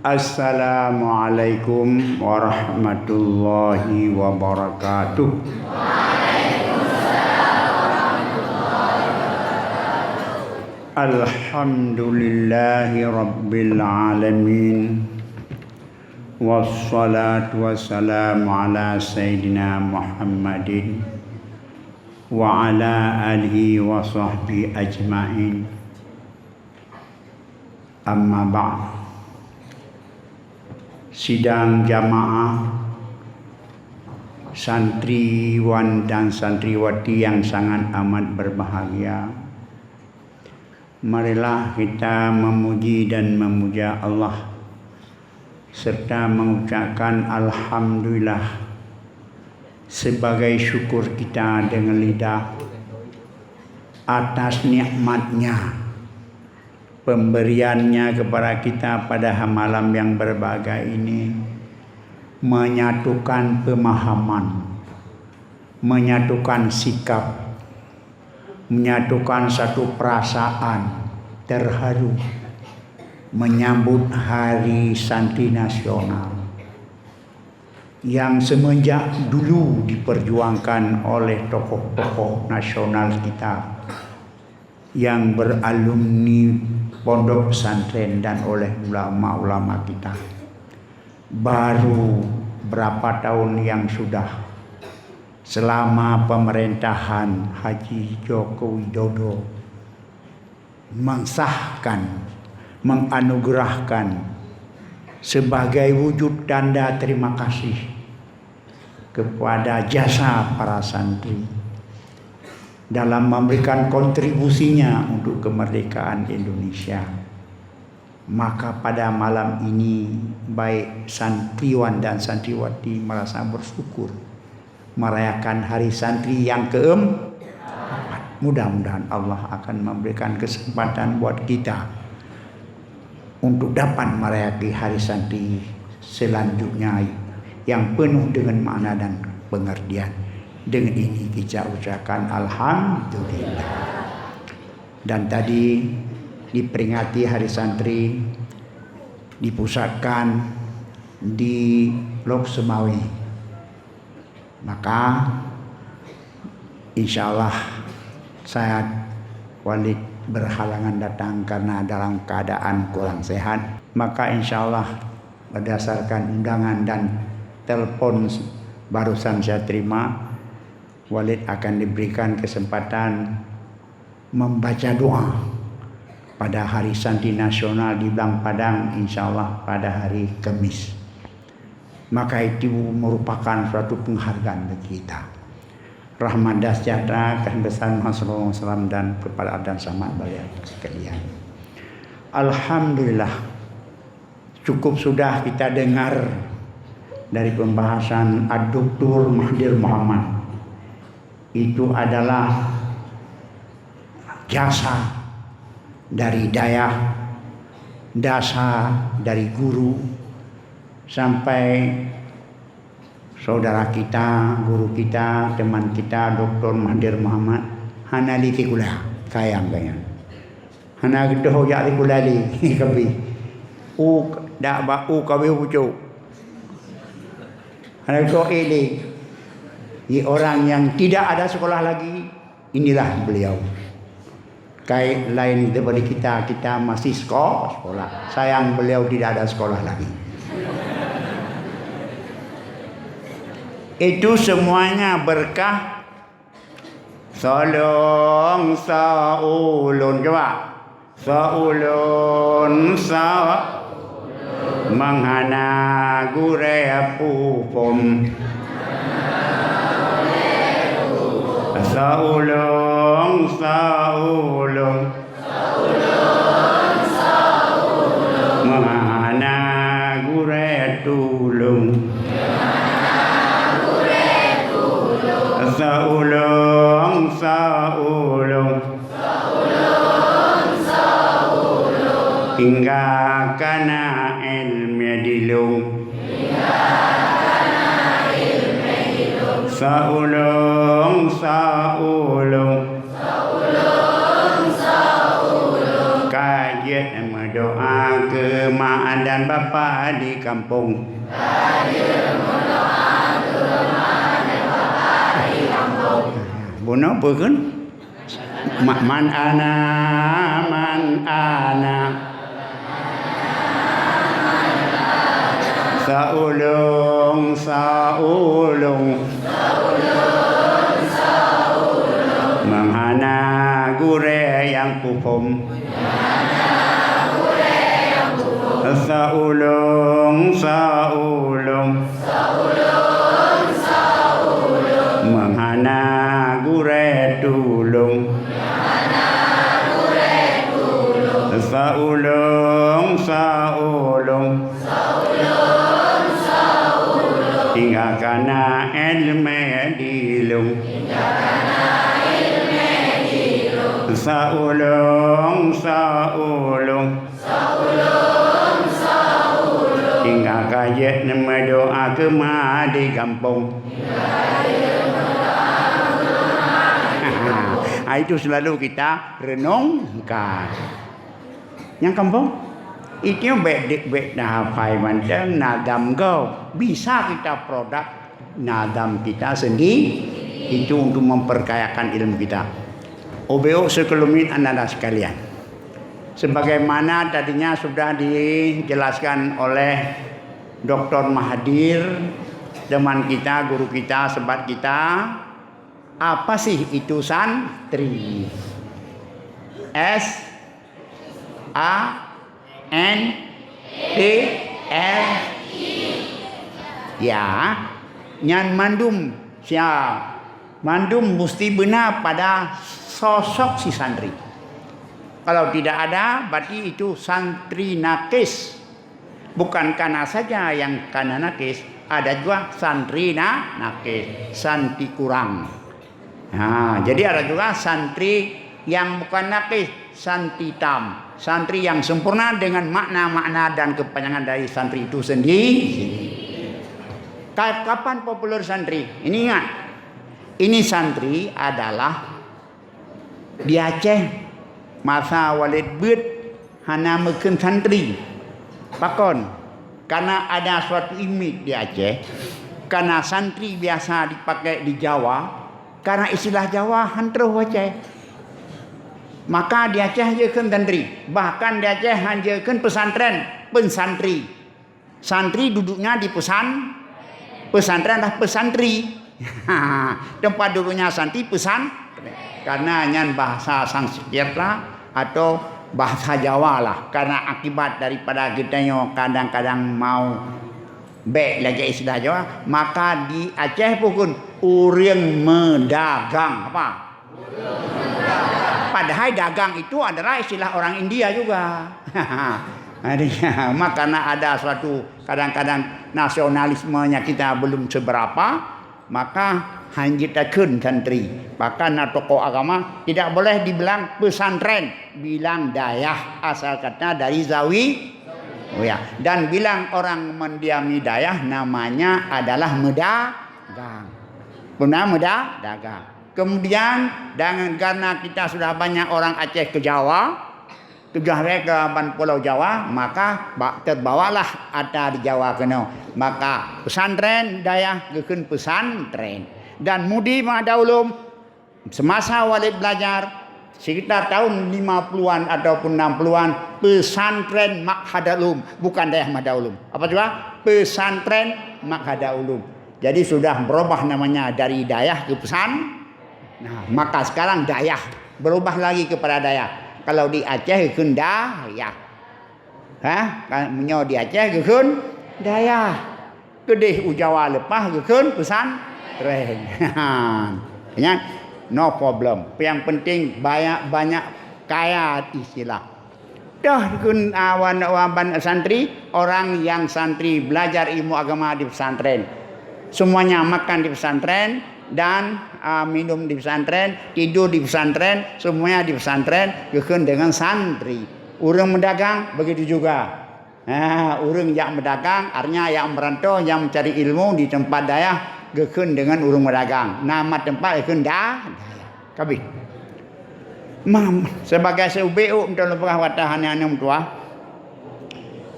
Assalamualaikum warahmatullahi wabarakatuh. Alhamdulillahi rabbil alamin. Wassalatu wassalamu ala sayyidina Muhammadin wa ala alihi wa sahbihi ajma'in. Amma ba'd. Sidang jamaah santriwan dan santriwati yang sangat amat berbahagia, marilah kita memuji dan memuja Allah serta mengucapkan alhamdulillah sebagai syukur kita dengan lidah atas nikmatnya, pemberiannya kepada kita pada malam yang berbahagia ini, menyatukan pemahaman, menyatukan sikap, menyatukan satu perasaan terharu menyambut Hari Santri Nasional yang semenjak dulu diperjuangkan oleh tokoh-tokoh nasional kita yang beralumni pondok pesantren dan oleh ulama-ulama kita. Baru berapa tahun yang sudah selama pemerintahan Haji Joko Widodo mensahkan, menganugerahkan sebagai wujud tanda terima kasih kepada jasa para santri dalam memberikan kontribusinya untuk kemerdekaan Indonesia. Maka pada malam ini baik santriwan dan santriwati merasa bersyukur merayakan Hari Santri yang ke-4. Mudah-mudahan Allah akan memberikan kesempatan buat kita untuk dapat merayakan Hari Santri selanjutnya yang penuh dengan makna dan pengertian. Dengan ini kita ucapkan alhamdulillah. Dan tadi diperingati Hari Santri dipusatkan di Lok Semawi. Maka insya Allah saya Walid berhalangan datang karena dalam keadaan kurang sehat. Maka insya Allah berdasarkan undangan dan telepon barusan saya terima, Walid akan diberikan kesempatan membaca doa pada Hari Santri Nasional di Blang Padang, insya Allah pada hari Kamis. Maka itu merupakan suatu penghargaan bagi kita. Rahmat dan sejahtera kebesaran Rasulullah SAW dan kepada dan sama beliau sekalian. Alhamdulillah, cukup sudah kita dengar dari pembahasan Ad-Doktor Mahathir Mohamad. Itu adalah jasa dari dayah, dasa dari guru, sampai saudara kita, guru kita, teman kita Dr. Mahathir Mohamad. Hana li kula kayang kayang. Hana gitu hojak li kula li kabi. Dak ba kabi pucuk. Hana itu ini. Orang yang tidak ada sekolah lagi, inilah beliau. Kayak lain daripada kita masih sekolah. Sayang beliau tidak ada sekolah lagi. Itu semuanya berkah solong saulun. Coba saulun menghana gure pupom. Saulung mahana gure tulung. Saulung hingga kana ilmi dilung. Saulung kajian berdoa ke mak dan bapa di kampung. Bunuh apa kan? Man ana saulung menghana gure yang pupum saulung menghana gure tulung saulung hingga kana ilmu dilung saulung hingga kaya nama doa kema di kampung. Itu selalu kita renungkan. Yang kampung itu baik dah hafai mandang nadam go bisa kita produk nadam kita sendiri itu untuk memperkayakan ilmu kita. OBO sekelumit anda sekalian. Sebagaimana tadinya sudah dijelaskan oleh Dr. Mahathir, teman kita, guru kita, sobat kita, apa sih itu santri? S-A-N-T-R-I. Ya, nyan mandum siap. Mandum mesti benar pada sosok si santri. Kalau tidak ada, berarti itu santri nakis. Bukan karena saja yang karena nakis, ada juga santri nakis, santri kurang. Nah, jadi ada juga santri yang bukan nakis, santri tam, santri yang sempurna dengan makna-makna dan kepanjangan dari santri itu sendiri. Kapan populer santri? Ini ingat, ini santri adalah di Aceh masa Walid Bud hana meken santri. Pakon, karena ada suatu image di Aceh, karena santri biasa dipakai di Jawa. Karena istilah Jawa hantruh Aceh. Maka di Aceh jekan santri. Bahkan di Aceh hanjekan pesantren, pensantri. Santri duduknya di pesantren dah pesantri. Tempat duduknya santri pesantren. Karena nyan bahasa Sanskerta atau bahasa Jawa lah. Karena akibat daripada kita yang kadang-kadang mau baik lagi istilah Jawa, maka di Aceh pun urang mendagang apa? Padahal dagang itu adalah istilah orang India juga. Karena ada suatu kadang-kadang nasionalismenya kita belum seberapa, maka hanjitakeun santri. Bahkan tokoh agama tidak boleh dibilang pesantren, bilang dayah, asal kata dari Zawi. Oh ya, dan bilang orang mendiami dayah namanya adalah medagang. Benar dagang. Kemudian dengan karena kita sudah banyak orang Aceh ke Jawa, ke Pulau Jawa, maka terbawalah ada di Jawa kena. Maka pesantren dayah gekeun pesantren. Dan Mudi Madaulum semasa Walid belajar sekitar tahun 50-an ataupun 60-an, pesantren Makhadaulum, bukan dayah Madaulum. Apa juga? Pesantren Makhadaulum. Jadi sudah berubah namanya dari dayah ke pesan. Nah, maka sekarang dayah berubah lagi kepada dayah. Kalau di Aceh gekeun dayah. Menyo di Aceh gekeun dayah. Kedih Jawa lepas gekeun pesantren. Ingat? No problem. Yang penting banyak kaya istilah. Dah kun awan santri, orang yang santri belajar ilmu agama di pesantren. Semuanya makan di pesantren dan minum di pesantren, tidur di pesantren, semuanya di pesantren, gekeun dengan santri. Urang mendagang begitu juga. Urang yang mendagang artinya yang merantau, yang mencari ilmu di tempat dayah, gekeun dengan urang mendagang. Nama tempat gekeun dayah. Kabeh. Sebagai SUBU untuk lepah watahan yang tua.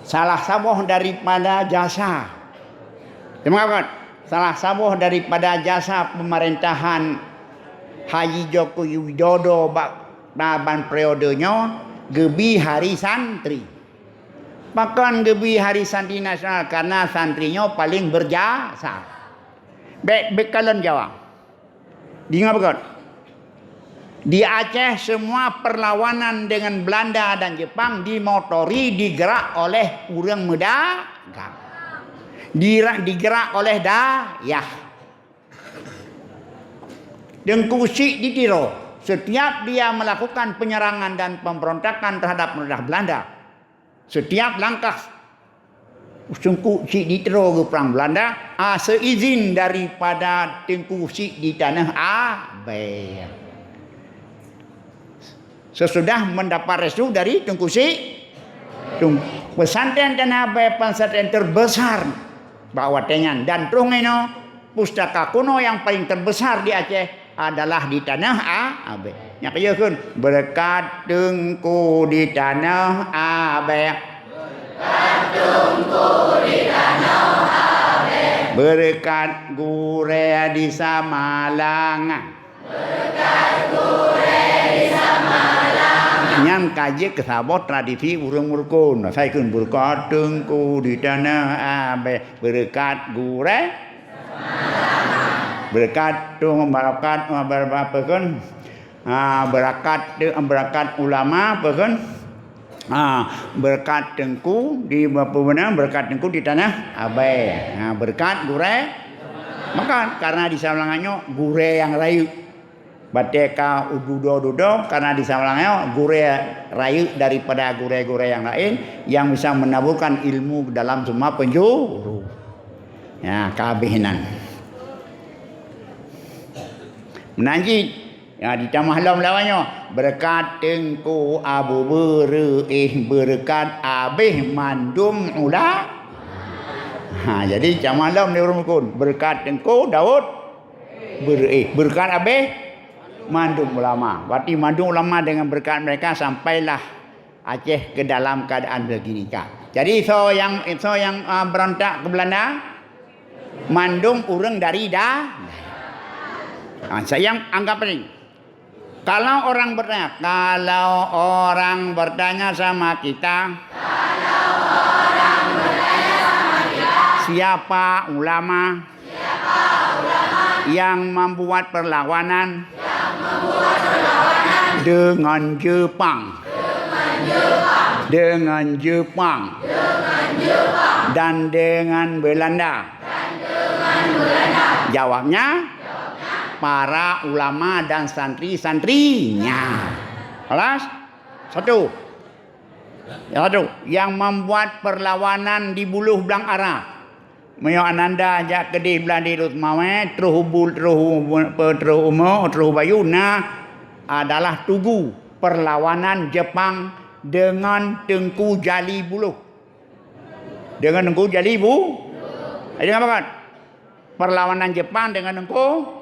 salah sabuh daripada jasa. Terima kasih. Salah sabuh daripada jasa pemerintahan Haji Joko Widodo dalam periodenya gebi hari santri. Bahkan gebi hari santri nasional karena santrinya paling berjasa. Baik kalian jawab. Dengar betul. Di Aceh semua perlawanan dengan Belanda dan Jepang dimotori digerak oleh orang Medagang. Digerak oleh dayah. Dengku Sik ditiro. Setiap dia melakukan penyerangan dan pemberontakan terhadap Belanda, setiap langkah Tengku Sik ditiro ke perang Belanda, seizin daripada Tengku Sik di tanah Abeh. Sesudah mendapat restu dari Tengku Sik, pesantren tanah Abeh pesantren terbesar Bawah Tengan dan Trungeno, pustaka kuno yang paling terbesar di Aceh adalah di tanah Abeh. Yang kaya kan berkat Tengku di tanah Abeh, berkat Tengku di tanah Abeh, berkat Gure di Samalangan, berkat Gure di Samalangan. Yang kaji kesabot tradisi urang murkun. Saya kan berkat Tengku di tanah Abeh, berkat Gure, berkat barakat apa kan, berkat ulama apa kan, berkat Tengku di apa benar, berkat Tengku di tanah Abeh, berkat Gure, maka karena di Samalangannya Gure yang rayu, bateka ududo karena di Samalangannya Gure rayu daripada Gure-Gure yang lain yang bisa menaburkan ilmu dalam semua penjuru. Ya, keabehinan. Menanjid ya di tamah lam lawannya berkat Tengku Abu berkat Abeh mandum ula. Jadi tamah lam ni rukun berkat Tengku Daud berkat Abeh mandum ulama. Berarti mandum ulama dengan berkat mereka sampailah Aceh ke dalam keadaan begini kah. Jadi so yang berontak ke Belanda mandum urang dari dah. Saya anggap ini. Kalau orang bertanya sama kita, siapa ulama yang membuat perlawanan dengan Jepang dan dengan Belanda? Jawabnya para ulama dan santri-santrinya. Kelas satu. Yang membuat perlawanan di buluh belang Arab. Mayo ananda ajak kedih belandi rut mawe terus bayuna adalah tugu perlawanan Jepang dengan Tengku Jali Buluh. Dengan Tengku Jali Ada apa kan? Perlawanan Jepang dengan Tengku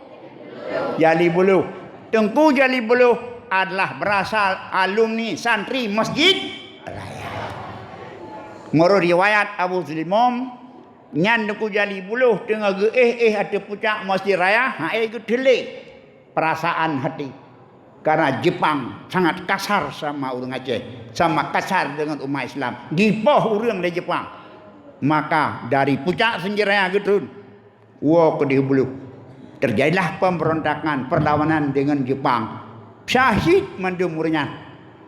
Jali Buluh. Tengku Jali Buluh adalah berasal alumni santri Masjid Raya. Menurut riwayat Abu Zulimom, nyan Tengku Jali Buluh tengah ada puncak Masjid Raya, itu delik perasaan hati. Karena Jepang sangat kasar sama orang Aceh, sama kasar dengan umat Islam. Dipoh orang dari Jepang. Maka dari puncak Masjid Raya gitu, ke di Buluh. Terjadilah pemberontakan perlawanan dengan Jepang. Syahid mendumurnya.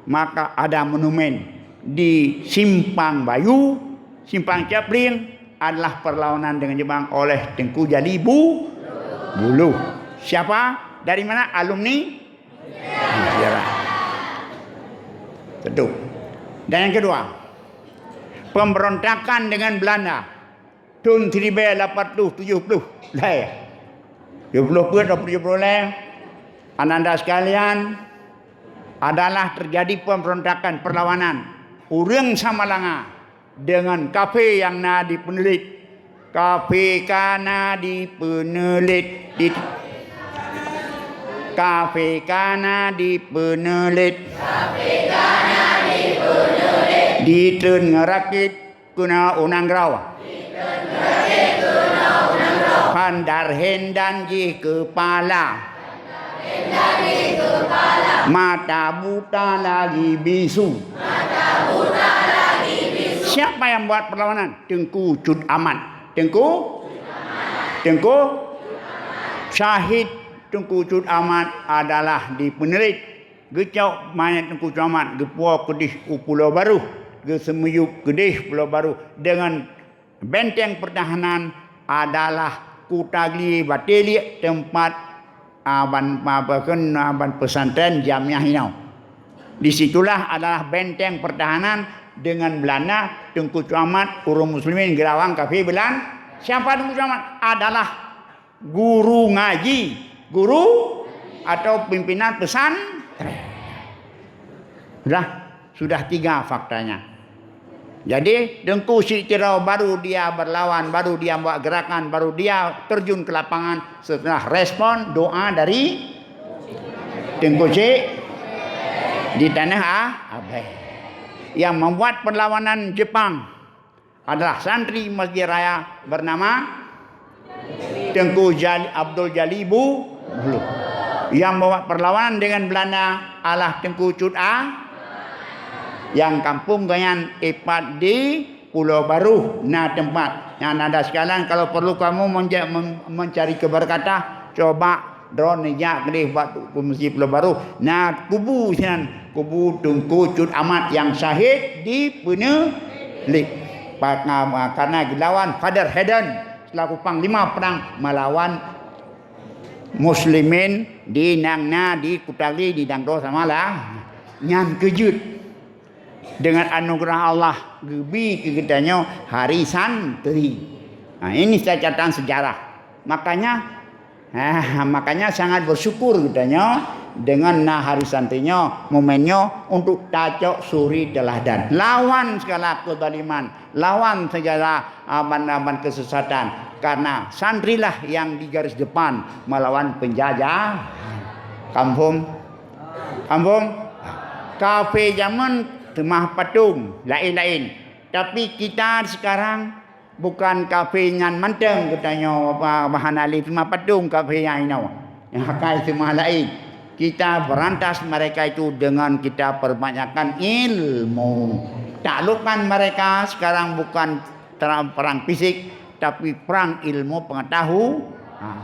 Maka ada monumen di Simpang Bayu, Simpang Capling adalah perlawanan dengan Jepang oleh Tengku Jali Buluh. Siapa? Dari mana? Alumni sejarah. Tentu. Dan yang kedua, pemberontakan dengan Belanda tahun 1870 lah. 70 ananda sekalian adalah terjadi pemberontakan perlawanan urang Samalanga dengan kafe yang dipenelit. Kafe kana dipenelit ditun ngerakit kena unang raw. Pandarhen dan ji kepala. Mata buta lagi bisu. Siapa yang buat perlawanan? Tengku Cut Ahmad. Tengku Syahid Tengku Cut Ahmad adalah di Penerit. Gecok mayat Tengku Cut Ahmad Gepua Kedih Pulau Baru. Gesemuyuk Kedih Pulau Baru dengan benteng pertahanan adalah Kutagli Bateli tempat aban pesantren Jamiah Hinau. Disitulah adalah benteng pertahanan dengan Belanda. Tengku Cut Ahmad urung muslimin gerawang kafir Belanda. Siapa Tengku Cut Ahmad? Adalah guru ngaji, guru atau pimpinan pesantren. Sudah 3 faktanya. Jadi Tengku Syekh baru dia berlawan, baru dia buat gerakan, baru dia terjun ke lapangan setelah respon doa dari Tengku Syekh di tanah Abeh. Yang membuat perlawanan Jepang adalah santri Masjid Raya bernama Tengku Abdul Jalibu. Yang membuat perlawanan dengan Belanda adalah Tengku Cut yang kampung ganyan Ipat di Pulau Baru. Nah tempat yang ada sekalian, kalau perlu kamu mencari keberkatan, coba drone nijak kedih buat Masjid Pulau Baru. Nah kubu Tengku Cut Ahmad yang syahid di Penelit karena dilawan Father Hayden selaku panglima perang melawan muslimin di Nangna, di Kutali, di Dangdo samalah. Nyan kejut dengan anugerah Allah gebi kitanya hari santri. Nah, ini catatan sejarah. Makanya sangat bersyukur kitanya dengan hari santrinya momennya untuk tacok suri teladan. Lawan segala kezaliman, lawan segala aman-aman kesesatan. Karena santrilah yang di garis depan melawan penjajah. Kampung kafe zaman Temah patung lain-lain. Tapi kita sekarang bukan kafe ngan manteng katanya bahan alif temah patung kafe yang ini. Yang akai temah lain. Kita berantas mereka itu dengan kita perbanyakkan ilmu. Taklukkan mereka sekarang bukan perang fisik tapi perang ilmu pengetahuan.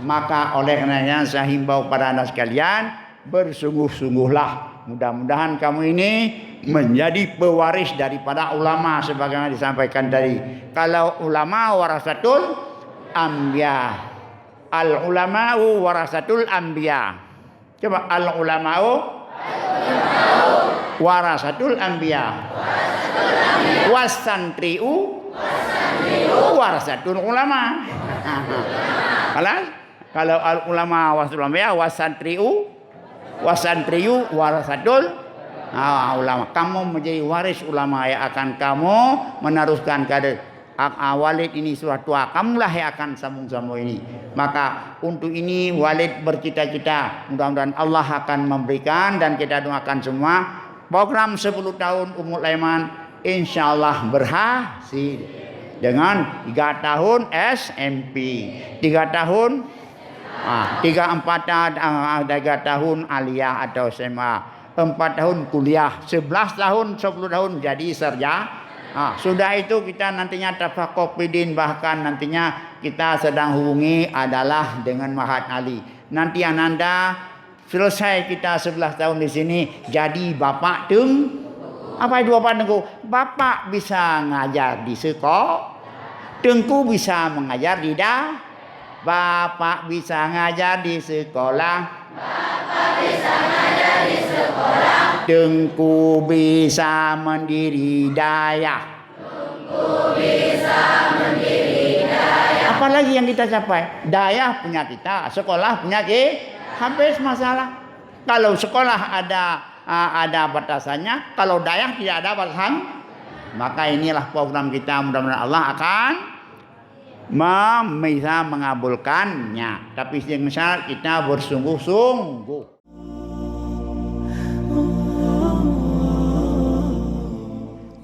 Maka oleh karenanya saya himbau pada anda sekalian, bersungguh-sungguhlah. Mudah-mudahan kamu ini menjadi pewaris daripada ulama sebagaimana disampaikan tadi. Kalau ulama warasatul anbiya. Al ulama'u warasatul anbiya. Coba al ulama'u warasatul anbiya. Wasantri'u warasatul ulama. Kalau al ulama warasatul anbiya, wasantriyu warasatul ulama. Kamu menjadi waris ulama yang akan kamu meneruskan kader. Walid ini sudah tua, kamulah yang akan sambung-sambung ini. Maka untuk ini Walid bercita-cita, mudah-mudahan Allah akan memberikan dan kita doakan semua program 10 tahun Ummul Aiman insyaallah berhasil. Dengan 3 tahun SMP, 3 tahun 3 tahun aliyah atau SMA, 4 tahun kuliah, 11 tahun 10 tahun jadi sarjana. Sudah itu kita nantinya tafaqquh bahkan nantinya kita sedang hubungi adalah dengan Mahat Ali. Nanti ananda selesai kita 11 tahun di sini jadi bapak apa itu bapak Tengku? Bapak bisa ngajar di sekolah, Tengku bisa mengajar di Bapak bisa ngajar di sekolah. Tengku bisa mendiri daya. Apalagi yang kita capai? Daya punya kita, sekolah punya kita. Habis masalah. Kalau sekolah ada batasannya, kalau daya tidak ada batasan, maka inilah program kita. Mudah-mudahan Allah akan bisa mengabulkannya. Tapi yang besar kita bersungguh-sungguh.